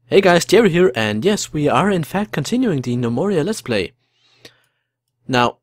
Hey guys, Jerry here, and yes, we are in fact continuing the Gnomoria Let's Play. Now,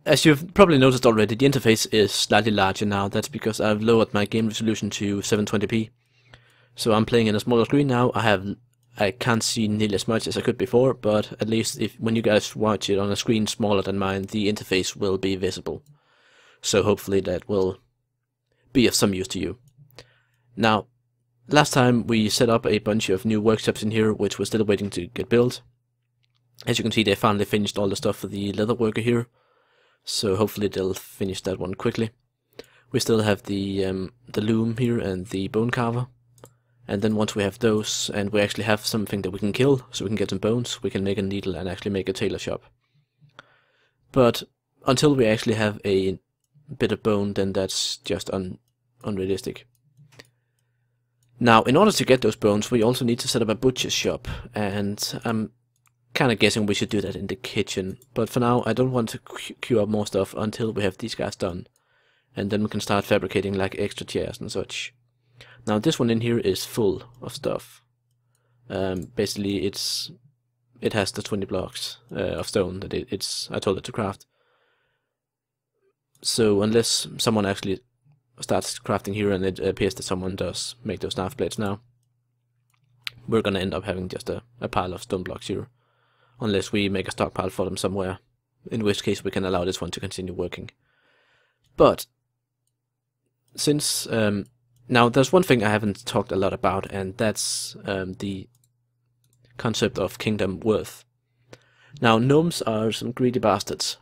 as you've probably noticed already, the interface is slightly larger now. That's because I've lowered my game resolution to 720p. So I'm playing in a smaller screen now. I can't see nearly as much as I could before, but at least when you guys watch it on a screen smaller than mine, the interface will be visible. So hopefully that will be of some use to you. Now, last time we set up a bunch of new workshops in here, which we're still waiting to get built. As you can see, they finally finished all the stuff for the leather worker here, so hopefully they'll finish that one quickly. We still have the loom here and the bone carver, and then once we have those, and we actually have something that we can kill, so we can get some bones, we can make a needle and actually make a tailor shop. But until we actually have a bit of bone, then that's just unrealistic. Now, in order to get those bones, we also need to set up a butcher's shop, and I'm kind of guessing we should do that in the kitchen. But for now, I don't want to queue up more stuff until we have these guys done, and then we can start fabricating like extra chairs and such. Now, this one in here is full of stuff. Basically, it has the 20 blocks of stone that I told it to craft. So unless someone actually starts crafting here and it appears that someone does make those knife blades now, we're gonna end up having just a pile of stone blocks here, unless we make a stockpile for them somewhere, in which case we can allow this one to continue working. But since now there's one thing I haven't talked a lot about, and that's the concept of kingdom worth. Now, gnomes are some greedy bastards,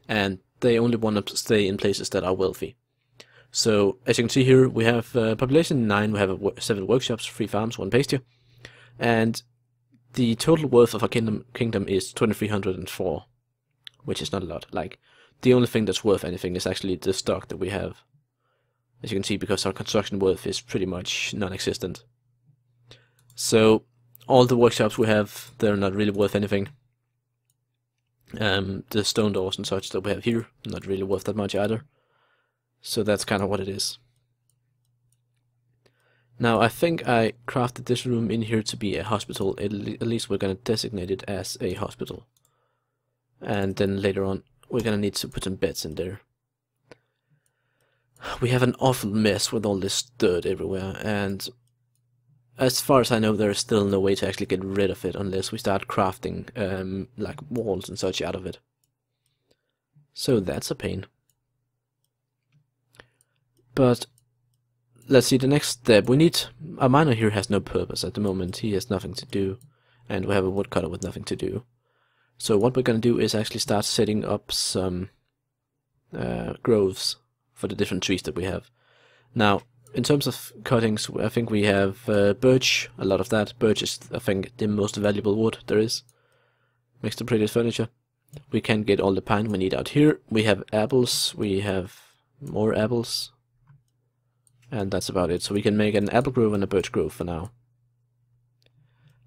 and they only want to stay in places that are wealthy. So, as you can see here, we have population 9, we have 7 workshops, 3 farms, 1 pasture, and the total worth of our kingdom is 2304, which is not a lot. Like, the only thing that's worth anything is actually the stock that we have, as you can see, because our construction worth is pretty much non-existent. So, all the workshops we have, they're not really worth anything. The stone doors and such that we have here, not really worth that much either. So that's kind of what it is. Now, I think I crafted this room in here to be a hospital. At least we're going to designate it as a hospital. And then later on, we're going to need to put some beds in there. We have an awful mess with all this dirt everywhere, and as far as I know, there is still no way to actually get rid of it unless we start crafting like walls and such out of it. So that's a pain. But let's see, the next step, we need, our miner here has no purpose at the moment, he has nothing to do, and we have a woodcutter with nothing to do. So what we're going to do is actually start setting up some groves for the different trees that we have. Now, in terms of cuttings, I think we have birch, a lot of that. Birch is, I think, the most valuable wood there is. Makes the prettiest furniture. We can get all the pine we need out here. We have apples, we have more apples. And that's about it. So we can make an apple grove and a birch grove for now.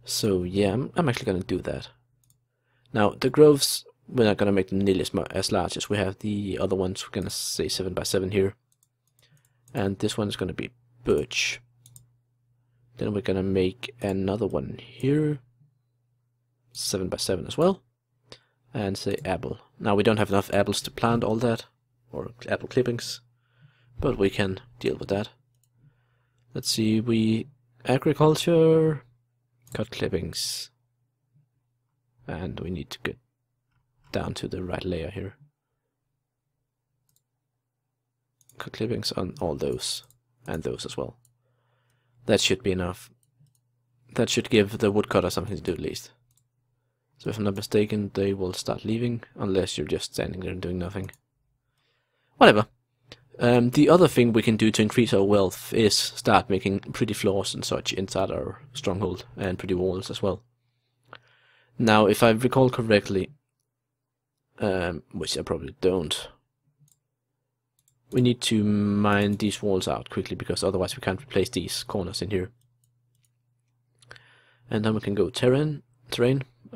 So yeah, I'm actually going to do that. Now, the groves, we're not going to make them nearly as large as we have the other ones. We're going to say 7 by 7 here. And this one is going to be birch. Then we're going to make another one here. 7 by 7 as well. And say apple. Now, we don't have enough apples to plant all that. Or apple clippings. But we can deal with that. Let's see, agriculture, cut clippings. And we need to get down to the right layer here. Cut clippings on all those, and those as well. That should be enough. That should give the woodcutter something to do at least. So if I'm not mistaken, they will start leaving, unless you're just standing there and doing nothing. Whatever. The other thing we can do to increase our wealth is start making pretty floors and such inside our stronghold, and pretty walls as well. Now, if I recall correctly, which I probably don't, we need to mine these walls out quickly, because otherwise we can't replace these corners in here. And then we can go terrain,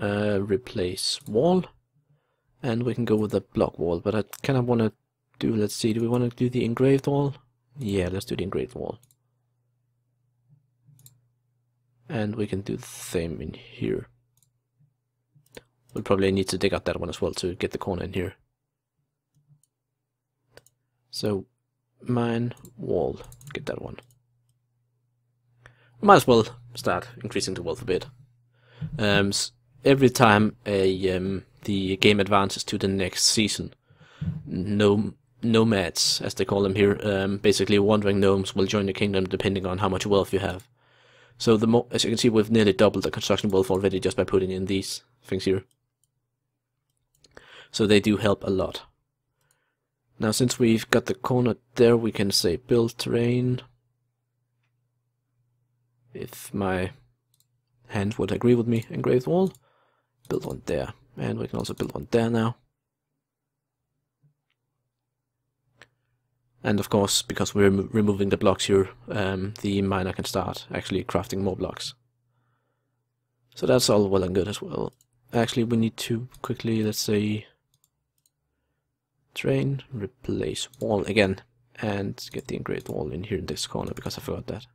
replace wall, and we can go with a block wall, but I kind of want to do, let's see, do we want to do the engraved wall? Yeah, let's do the engraved wall. And we can do the same in here. We'll probably need to dig out that one as well to get the corner in here. So, mine, wall, get that one. Might as well start increasing the wealth a bit. Every time the game advances to the next season, nomads, as they call them here, basically wandering gnomes will join the kingdom depending on how much wealth you have. So as you can see, we've nearly doubled the construction wealth already just by putting in these things here. So they do help a lot. Now since we've got the corner there, we can say build terrain. If my hand would agree with me, engraved wall, build one there. And we can also build one there now. And of course, because we're removing the blocks here, the miner can start actually crafting more blocks. So that's all well and good as well. Actually, we need to quickly, let's say, terrain, replace wall again, and get the engraved wall in here in this corner, because I forgot that.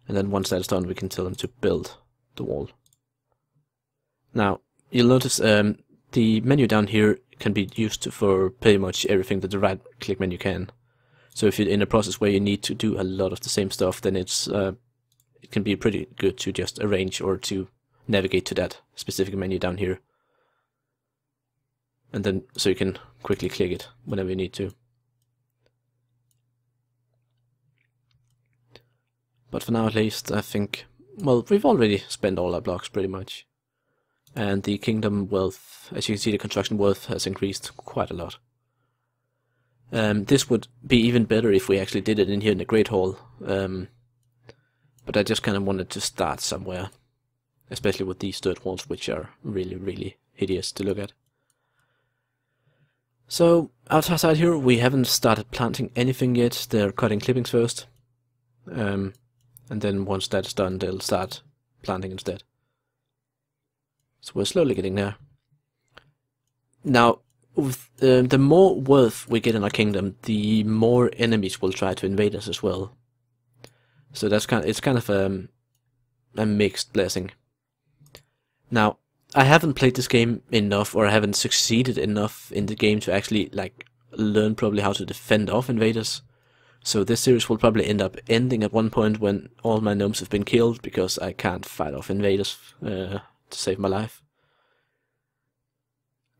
And then once that's done, we can tell them to build the wall. Now, you'll notice the menu down here can be used for pretty much everything that the right-click menu can. So if you're in a process where you need to do a lot of the same stuff, then it can be pretty good to just arrange or to navigate to that specific menu down here. And then, so you can quickly click it whenever you need to. But for now at least, I think, well, we've already spent all our blocks pretty much. And the kingdom wealth, as you can see, the construction wealth has increased quite a lot. This would be even better if we actually did it in here in the Great Hall. But I just kind of wanted to start somewhere. Especially with these dirt walls, which are really, really hideous to look at. So, outside here, we haven't started planting anything yet. They're cutting clippings first. And then once that's done, they'll start planting instead. So we're slowly getting there. Now, with, the more wealth we get in our kingdom, the more enemies will try to invade us as well. So that's it's kind of a mixed blessing. Now, I haven't played this game enough, or I haven't succeeded enough in the game to actually learn probably how to defend off invaders. So this series will probably end up ending at one point when all my gnomes have been killed, because I can't fight off invaders to save my life.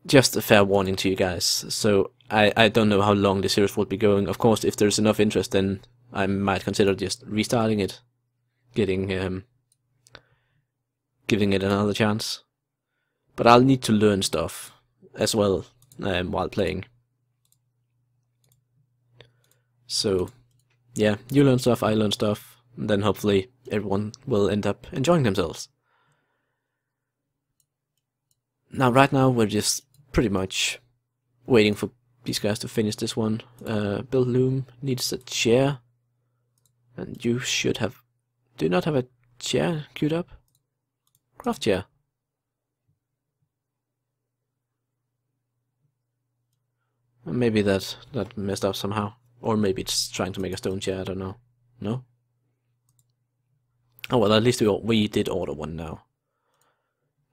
Just a fair warning to you guys. So I don't know how long the series will be going. Of course, if there's enough interest, then I might consider just restarting it, giving it another chance. But I'll need to learn stuff as well while playing. So, yeah, you learn stuff, I learn stuff, and then hopefully everyone will end up enjoying themselves. Now, right now, we're just pretty much waiting for these guys to finish this one. Build loom needs a chair, and you should have... Do you not have a chair queued up? Craft chair. Maybe that messed up somehow. Or maybe it's trying to make a stone chair, I don't know. No? Oh well, at least we did order one now.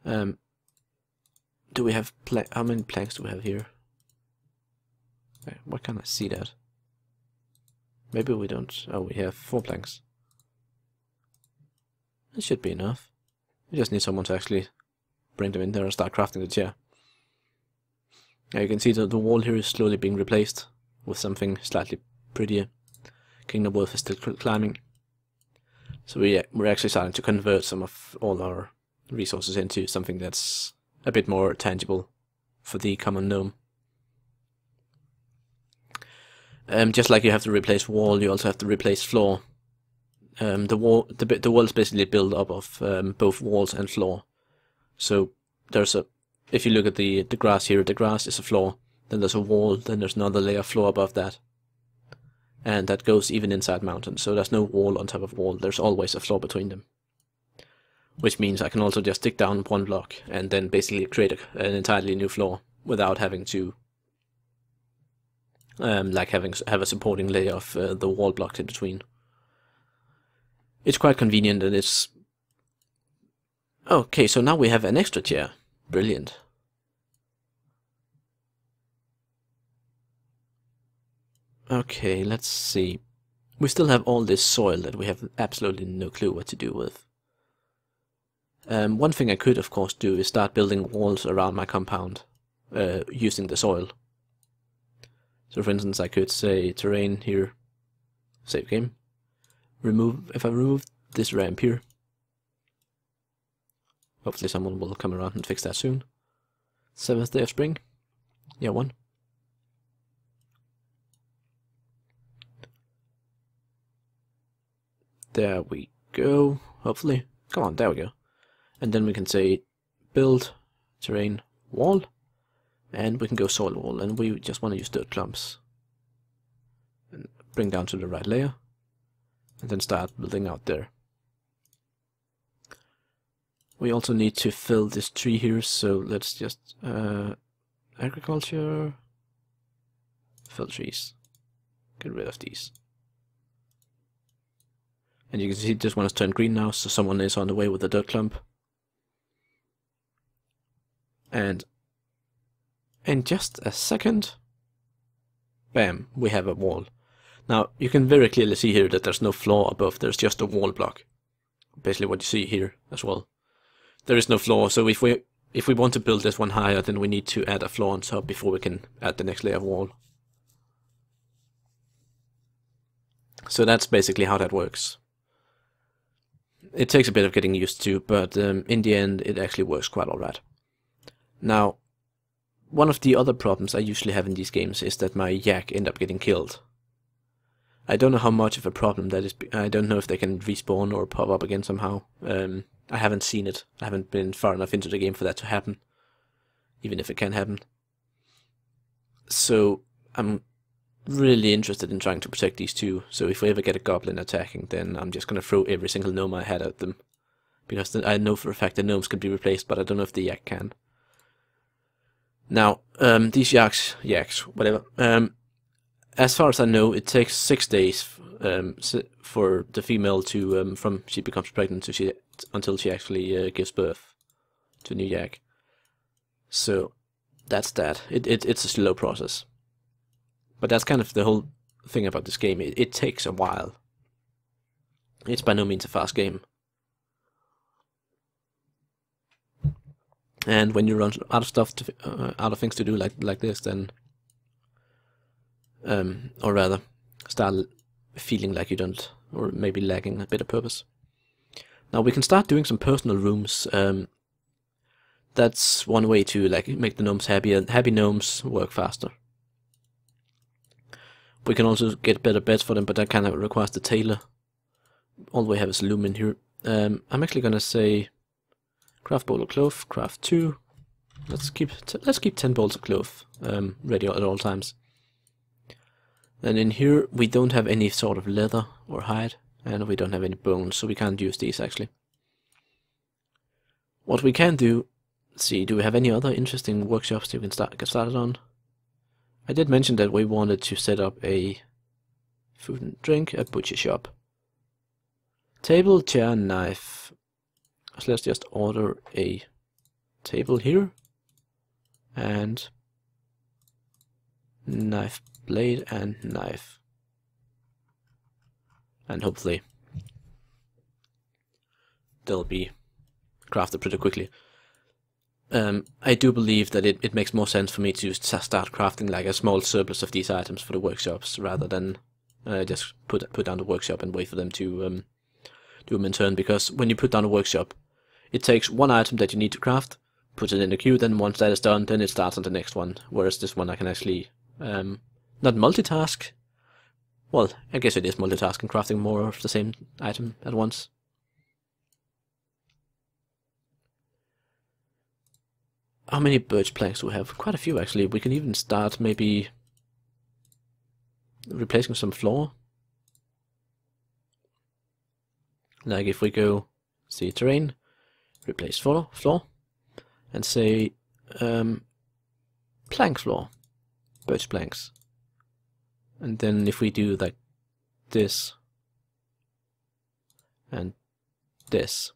Do we have how many planks do we have here? Why can't I see that? Maybe we don't. Oh, we have 4 planks. That should be enough. We just need someone to actually bring them in there and start crafting the chair. Now you can see that the wall here is slowly being replaced with something slightly prettier. Kingdom wealth is still climbing. So we're actually starting to convert some of all our resources into something that's a bit more tangible for the common gnome. Just like you have to replace wall, you also have to replace floor. The wall is basically built up of both walls and floor. So there's if you look at the grass here, the grass is a floor. Then there's a wall. Then there's another layer of floor above that. And that goes even inside mountains. So there's no wall on top of wall. There's always a floor between them. Which means I can also just stick down one block and then basically create an entirely new floor without having to have a supporting layer of the wall blocked in between. it's quite convenient, and it's... Okay, so now we have an extra chair. Brilliant. Okay, let's see. We still have all this soil that we have absolutely no clue what to do with. One thing I could, of course, do is start building walls around my compound, using the soil. So, for instance, I could say terrain here, save game. If I remove this ramp here, hopefully someone will come around and fix that soon. 7th day of spring. Yeah, 1. There we go, hopefully. Come on, there we go. And then we can say build terrain wall, and we can go soil wall, and we just want to use dirt clumps. And bring down to the right layer, and then start building out there. We also need to fill this tree here, so let's just agriculture, fill trees, get rid of these. And you can see this one has turned green now, so someone is on the way with a dirt clump. And in just a second, bam, we have a wall. Now, you can very clearly see here that there's no floor above, there's just a wall block. Basically what you see here as well. There is no floor, so if we want to build this one higher, then we need to add a floor on top before we can add the next layer of wall. So that's basically how that works. It takes a bit of getting used to, but in the end it actually works quite alright. Now, one of the other problems I usually have in these games is that my yak end up getting killed. I don't know how much of a problem that is. I don't know if they can respawn or pop up again somehow. I haven't seen it. I haven't been far enough into the game for that to happen, even if it can happen. So I'm really interested in trying to protect these two, so if we ever get a goblin attacking, then I'm just gonna throw every single gnome I had at them. Because I know for a fact the gnomes can be replaced, but I don't know if the yak can. Now, these yaks, whatever, as far as I know, it takes 6 days for the female to, from she becomes pregnant until she actually gives birth to a new yak. So, that's that. It's a slow process. But that's kind of the whole thing about this game. It takes a while. It's by no means a fast game. And when you run out of stuff, out of things to do like this, then, or rather, start feeling like you don't, or maybe lacking a bit of purpose. Now we can start doing some personal rooms. That's one way to make the gnomes happy, and happy gnomes work faster. We can also get better beds for them, but that kind of requires the tailor. All we have is loom in here. I'm actually gonna say craft bowl of cloth, craft 2. Let's keep 10 bowls of cloth ready at all times. And in here we don't have any sort of leather or hide, and we don't have any bones, so we can't use these actually. What we can do, let's see, do we have any other interesting workshops that we can get started on? I did mention that we wanted to set up a food and drink, a butcher shop. Table, chair, knife. So let's just order a table here. And knife blade and knife. And hopefully they'll be crafted pretty quickly. I do believe that it makes more sense for me to start crafting like a small surplus of these items for the workshops, rather than just put down the workshop and wait for them to do them in turn. Because when you put down a workshop, it takes one item that you need to craft, puts it in the queue, then once that is done, then it starts on the next one. Whereas this one I can actually not multitask. Well, I guess it is multitasking, crafting more of the same item at once. How many birch planks do we have? Quite a few actually. We can even start maybe replacing some floor. Like if we go, see terrain, replace floor, and say plank floor, birch planks. And then if we do like this, and this.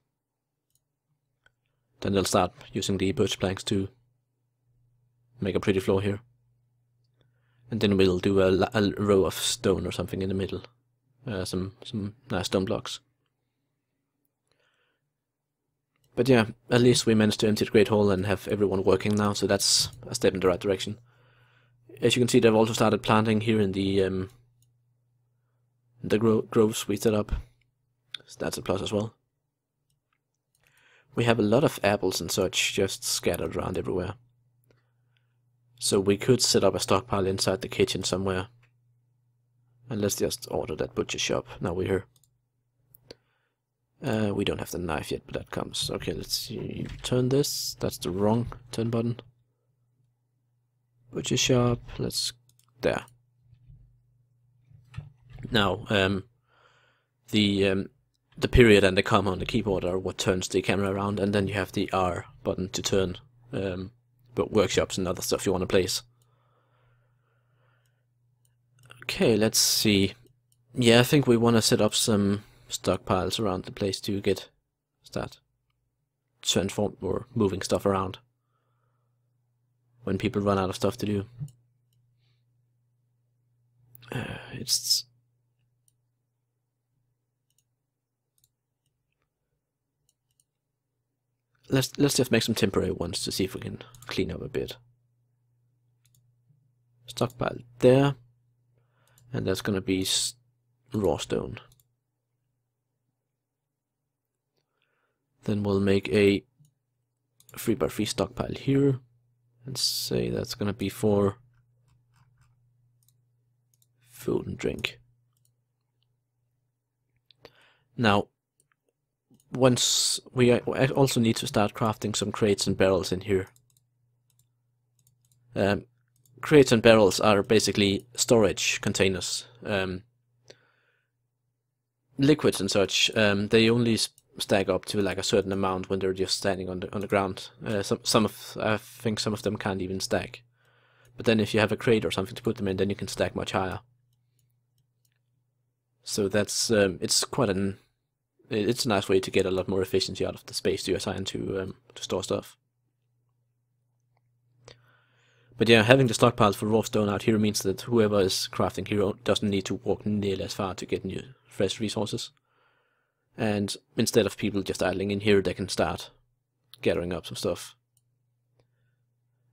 Then they'll start using the birch planks to make a pretty floor here. And then we'll do a row of stone or something in the middle. Some nice stone blocks. But yeah, at least we managed to empty the Great Hall and have everyone working now, so that's a step in the right direction. As you can see, they've also started planting here in the groves we set up. So that's a plus as well. We have a lot of apples and such just scattered around everywhere. So we could set up a stockpile inside the kitchen somewhere. And let's just order that butcher shop. Now we're here. We don't have the knife yet, but that comes. Okay, let's see. Turn this. That's the wrong turn button. Butcher shop. Let's... there. Now, the period and the comma on the keyboard are what turns the camera around, and then you have the R button to turn but workshops and other stuff you want to place. Okay, let's see. Yeah, I think we want to set up some stockpiles around the place to start transform or moving stuff around when people run out of stuff to do. Let's just make some temporary ones to see if we can clean up a bit. Stockpile there, and that's gonna be raw stone. Then we'll make a 3x3 stockpile here, and say that's gonna be for food and drink. Now, once we also need to start crafting some crates and barrels in here. Crates and barrels are basically storage containers. Liquids and such, they only stack up to like a certain amount when they're just standing on the ground. I think some of them can't even stack. But then if you have a crate or something to put them in, then you can stack much higher. So that's it's a nice way to get a lot more efficiency out of the space you assign to store stuff. But yeah, having the stockpiles for raw stone out here means that whoever is crafting here doesn't need to walk nearly as far to get new fresh resources. And instead of people just idling in here, they can start gathering up some stuff.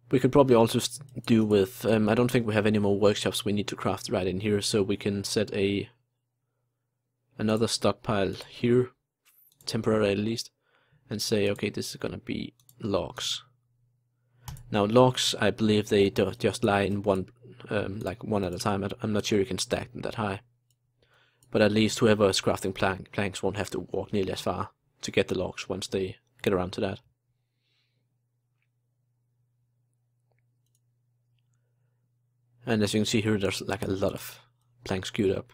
We could probably also do with, I don't think we have any more workshops we need to craft right in here, so we can set another stockpile here, temporarily at least, and say, okay, this is gonna be logs. Now logs, I believe they just lie in one, like one at a time. I'm not sure you can stack them that high, but at least whoever is crafting planks won't have to walk nearly as far to get the logs once they get around to that. And as you can see here, there's like a lot of planks queued up.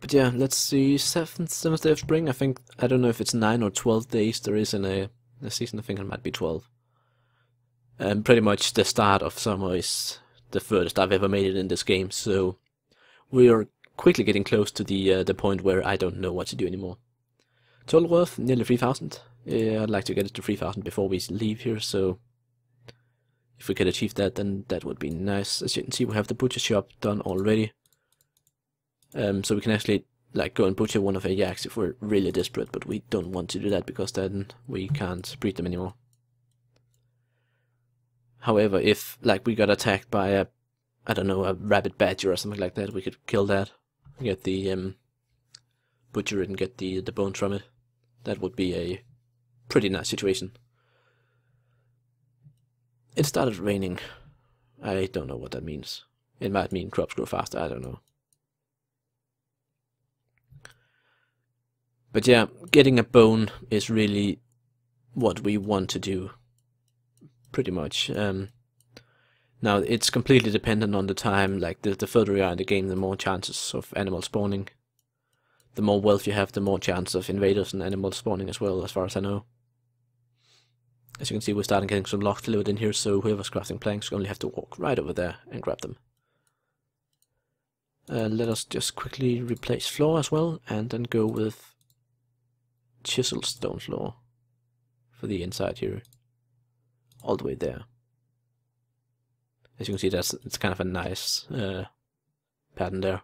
But yeah, let's see, 7th day of spring. I don't know if it's 9 or 12 days there is in a season. I think it might be 12. And pretty much the start of summer is the furthest I've ever made it in this game, so we are quickly getting close to the point where I don't know what to do anymore. Total worth, nearly 3,000. Yeah, I'd like to get it to 3,000 before we leave here, so if we could achieve that, then that would be nice. As you can see, we have the butcher shop done already. So we can actually like go and butcher one of our yaks if we're really desperate, but we don't want to do that because then we can't breed them anymore. However, if like we got attacked by a, I don't know, a rabbit badger or something like that, we could kill that, get the butcher it and get the bones from it. That would be a pretty nice situation. It started raining. I don't know what that means. It might mean crops grow faster, I don't know. But yeah, getting a bone is really what we want to do, pretty much. Now, it's completely dependent on the time. Like, the further you are in the game, the more chances of animals spawning. The more wealth you have, the more chance of invaders and animals spawning as well, as far as I know. As you can see, we're starting getting some logs delivered in here, so whoever's crafting planks will only have to walk right over there and grab them. Let us just quickly replace floor as well, and then go with chiseled stone floor for the inside here, all the way there. As you can see, it's kind of a nice pattern there,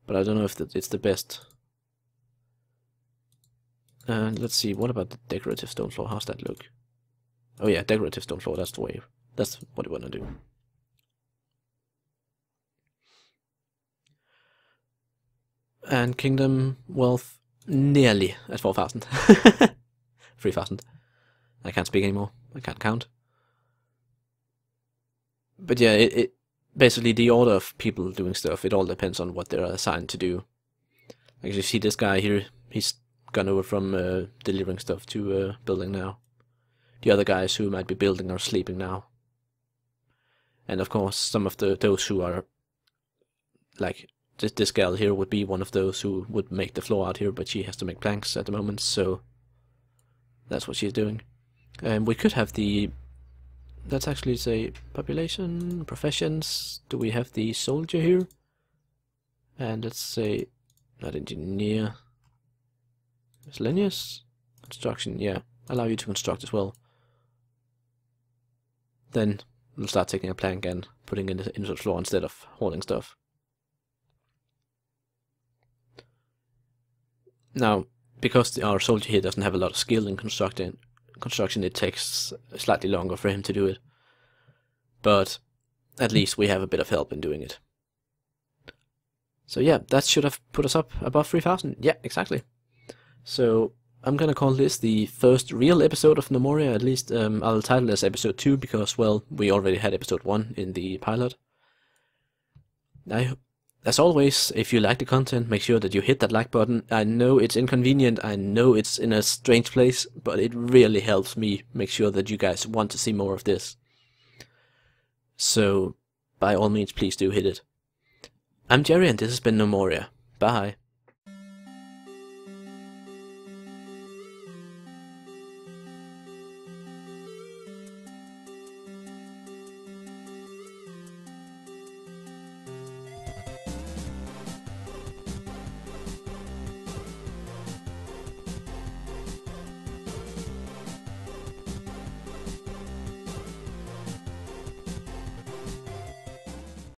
but I don't know if it's the best. Let's see, what about the decorative stone floor? How's that look? Oh yeah, decorative stone floor, that's the way. That's what we want to do. And kingdom wealth nearly at 4,000. 3,000. I can't speak anymore. I can't count. But yeah, it basically the order of people doing stuff, it all depends on what they're assigned to do. Like you see this guy here, he's gone over from delivering stuff to building now. The other guys who might be building are sleeping now. And of course, some of those who are like this gal here would be one of those who would make the floor out here, but she has to make planks at the moment, so that's what she's doing. And we could have the, let's actually say population, professions. Do we have the soldier here? And let's say not engineer, miscellaneous, construction. Yeah, allow you to construct as well. Then we'll start taking a plank and putting it into the floor instead of holding stuff. Now, because our soldier here doesn't have a lot of skill in construction, it takes slightly longer for him to do it. But at least we have a bit of help in doing it. So yeah, that should have put us up above 3,000. Yeah, exactly. So I'm gonna call this the first real episode of Gnomoria. At least I'll title this episode 2 because, well, we already had episode 1 in the pilot. As always, if you like the content, make sure that you hit that like button. I know it's inconvenient, I know it's in a strange place, but it really helps me make sure that you guys want to see more of this. So, by all means, please do hit it. I'm Jerry and this has been Gnomoria. Bye.